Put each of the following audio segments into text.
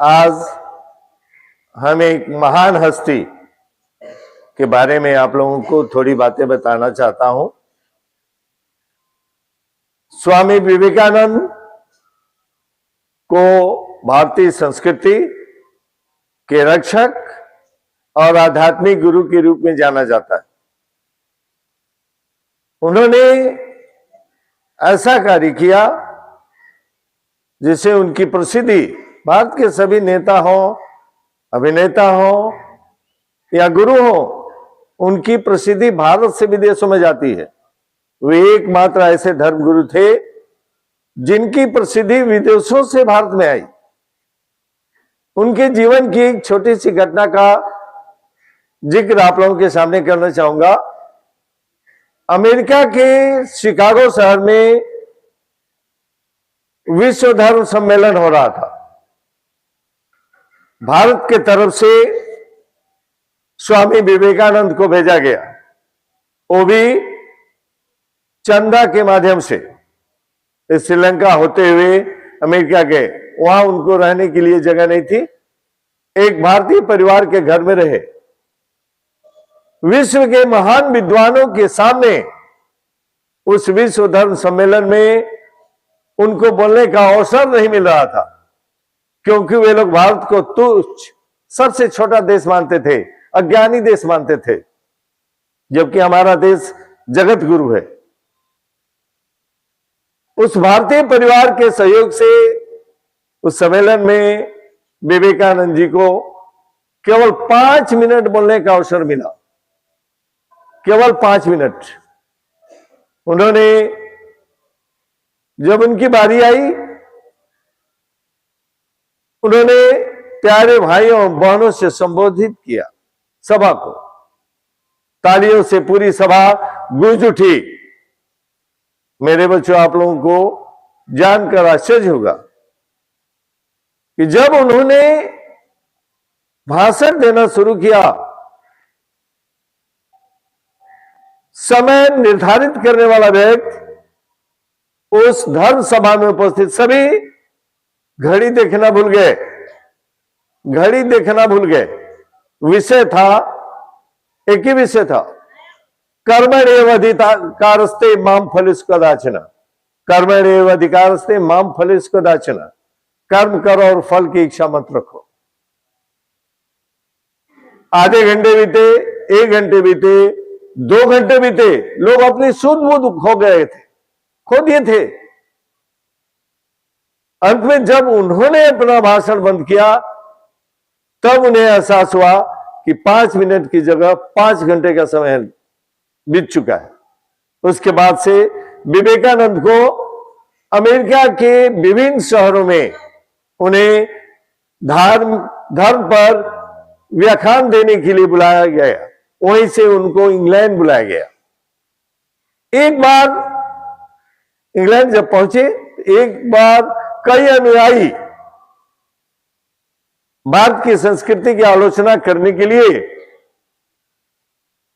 आज हम एक महान हस्ती के बारे में आप लोगों को थोड़ी बातें बताना चाहता हूं। स्वामी विवेकानंद को भारतीय संस्कृति के रक्षक और आध्यात्मिक गुरु के रूप में जाना जाता है। उन्होंने ऐसा कार्य किया जिससे उनकी प्रसिद्धि भारत के सभी नेता हो, अभिनेता हो या गुरु हो, उनकी प्रसिद्धि भारत से विदेशों में जाती है। वे एकमात्र ऐसे धर्मगुरु थे जिनकी प्रसिद्धि विदेशों से भारत में आई। उनके जीवन की एक छोटी सी घटना का जिक्र आप लोगों के सामने करना चाहूंगा। अमेरिका के शिकागो शहर में विश्व धर्म सम्मेलन हो रहा था। भारत के तरफ से स्वामी विवेकानंद को भेजा गया, वो भी चंदा के माध्यम से। श्रीलंका होते हुए अमेरिका गए, वहां उनको रहने के लिए जगह नहीं थी, एक भारतीय परिवार के घर में रहे। विश्व के महान विद्वानों के सामने उस विश्व धर्म सम्मेलन में उनको बोलने का अवसर नहीं मिल रहा था, क्योंकि वे लोग भारत को तुच्छ, सबसे छोटा देश मानते थे, अज्ञानी देश मानते थे, जबकि हमारा देश जगत गुरु है। उस भारतीय परिवार के सहयोग से उस सम्मेलन में विवेकानंद जी को केवल 5 मिनट बोलने का अवसर मिला, केवल 5 मिनट। उन्होंने, जब उनकी बारी आई, उन्होंने प्यारे भाइयों और बहनों से संबोधित किया सभा को। तालियों से पूरी सभा गूंज उठी। मेरे बच्चों, आप लोगों को जानकर आश्चर्य होगा कि जब उन्होंने भाषण देना शुरू किया, समय निर्धारित करने वाला व्यक्ति, उस धर्म सभा में उपस्थित सभी घड़ी देखना भूल गए, घड़ी देखना भूल गए। विषय था, एक ही विषय था, कर्मण्येव अधिकारस्ते माम फलेषु कदाचन। कर्मण्येव अधिकारस्ते माम फलेषु कदाचन। कर्म करो और फल की इच्छा मत रखो। आधे घंटे बीते, 1 घंटे बीते, 2 घंटे बीते, लोग अपनी सुध बुध खो गए थे, खो दिए थे। अंत में जब उन्होंने अपना भाषण बंद किया, तब उन्हें एहसास हुआ कि 5 मिनट की जगह 5 घंटे का समय बीत चुका है। उसके बाद से विवेकानंद को अमेरिका के विभिन्न शहरों में उन्हें धर्म पर व्याख्यान देने के लिए बुलाया गया। वहीं से उनको इंग्लैंड बुलाया गया। एक बार इंग्लैंड जब पहुंचे, एक बार कई अनुयायी भारत की संस्कृति की आलोचना करने के लिए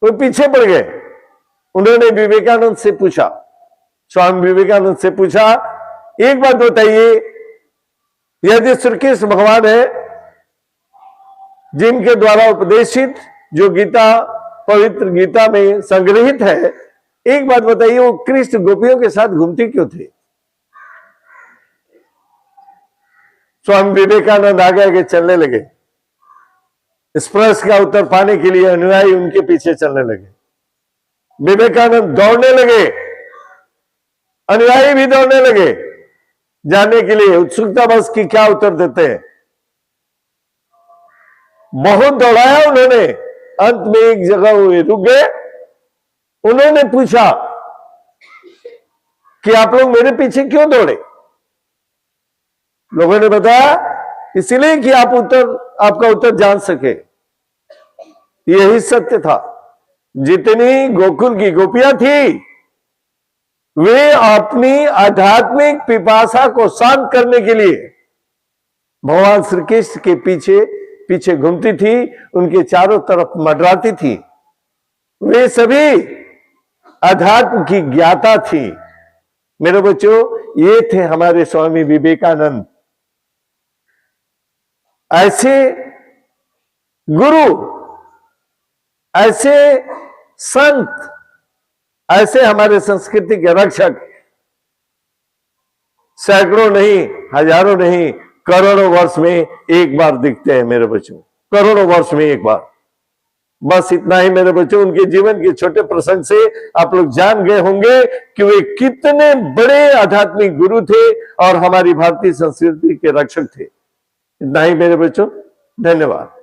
वो पीछे पड़ गए। उन्होंने विवेकानंद से पूछा, स्वामी विवेकानंद से पूछा, एक बात बताइए, यदि श्री कृष्ण भगवान है, जिनके द्वारा उपदेशित जो गीता, पवित्र गीता में संग्रहित है, एक बात बताइए, वो कृष्ण गोपियों के साथ घूमते क्यों थे? स्वामी विवेकानंद आगे आगे चलने लगे। इस प्रश्न का उत्तर पाने के लिए अनुयायी उनके पीछे चलने लगे। विवेकानंद दौड़ने लगे, अनुयायी भी दौड़ने लगे, जानने के लिए उत्सुकता बस कि क्या उत्तर देते हैं। बहुत दौड़ाया उन्होंने, अंत में एक जगह वो रुक गए। उन्होंने पूछा कि आप लोग मेरे पीछे क्यों दौड़े? लोगों ने बताया, इसलिए कि आपका उत्तर जान सके। यही सत्य था। जितनी गोकुल की गोपियां थी, वे अपनी आध्यात्मिक पिपासा को शांत करने के लिए भगवान श्री कृष्ण के पीछे पीछे घूमती थी, उनके चारों तरफ मंडराती थी। वे सभी अध्यात्म की ज्ञाता थी। मेरे बच्चों, ये थे हमारे स्वामी विवेकानंद। ऐसे गुरु, ऐसे संत, ऐसे हमारे संस्कृति के रक्षक सैकड़ों नहीं, हजारों नहीं, करोड़ों वर्ष में एक बार दिखते हैं मेरे बच्चों, करोड़ों वर्ष में एक बार। बस इतना ही मेरे बच्चों, उनके जीवन के छोटे प्रसंग से आप लोग जान गए होंगे कि वे कितने बड़े आध्यात्मिक गुरु थे और हमारी भारतीय संस्कृति के रक्षक थे। इतना ही मेरे बच्चों, धन्यवाद।